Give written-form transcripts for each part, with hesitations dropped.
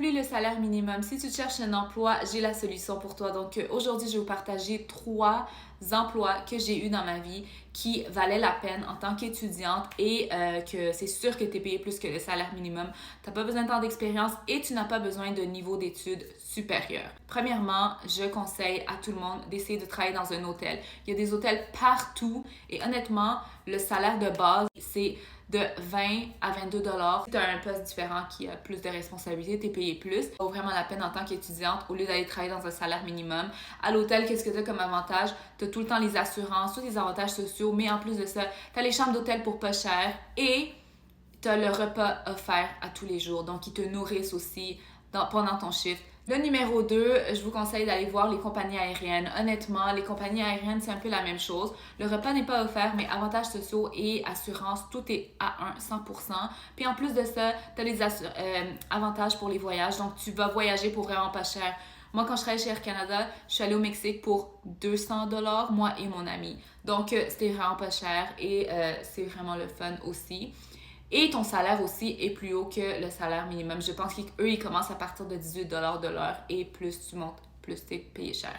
Oublie le salaire minimum. Si tu cherches un emploi, j'ai la solution pour toi. Donc aujourd'hui, je vais vous partager 3 emplois que j'ai eus dans ma vie qui valaient la peine en tant qu'étudiante et que c'est sûr que tu es payé plus que le salaire minimum. Tu n'as pas besoin de temps d'expérience et tu n'as pas besoin de niveau d'études supérieur. Premièrement, je conseille à tout le monde d'essayer de travailler dans un hôtel. Il y a des hôtels partout et honnêtement, le salaire de base, c'est de 20 à 22 $. Si tu as un poste différent qui a plus de responsabilités, tu es payé plus. Ça vaut vraiment la peine en tant qu'étudiante au lieu d'aller travailler dans un salaire minimum. À l'hôtel, qu'est-ce que tu as comme avantage? Tu as tout le temps les assurances, tous les avantages sociaux, mais en plus de ça, tu as les chambres d'hôtel pour pas cher et tu as le repas offert à tous les jours. Donc, ils te nourrissent aussi pendant ton shift. Le numéro 2, je vous conseille d'aller voir les compagnies aériennes. Honnêtement, les compagnies aériennes, c'est un peu la même chose. Le repas n'est pas offert, mais avantages sociaux et assurances, tout est à 100%. Puis en plus de ça, tu as les avantages pour les voyages. Donc, tu vas voyager pour vraiment pas cher. Moi, quand je travaillais chez Air Canada, je suis allée au Mexique pour 200 $, moi et mon ami. Donc, c'était vraiment pas cher et c'est vraiment le fun aussi. Et ton salaire aussi est plus haut que le salaire minimum. Je pense qu'eux, ils commencent à partir de 18 $ de l'heure et plus tu montes, plus tu es payé cher.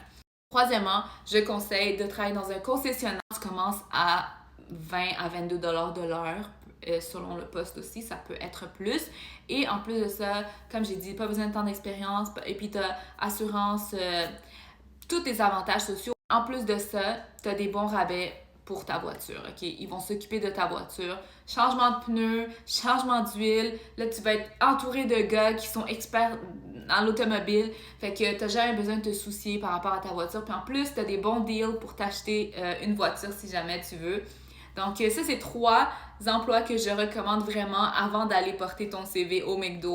Troisièmement, je conseille de travailler dans un concessionnaire. Tu commences à 20 à 22 $ de l'heure. Selon le poste aussi, ça peut être plus. Et en plus de ça, comme j'ai dit, pas besoin de temps d'expérience. Et puis tu as assurance, tous tes avantages sociaux. En plus de ça, tu as des bons rabais pour ta voiture, ok? Ils vont s'occuper de ta voiture. Changement de pneus, changement d'huile. Là, tu vas être entouré de gars qui sont experts dans l'automobile. Fait que t'as jamais besoin de te soucier par rapport à ta voiture. Puis en plus, t'as des bons deals pour t'acheter une voiture si jamais tu veux. Donc ça, c'est 3 emplois que je recommande vraiment avant d'aller porter ton CV au McDo.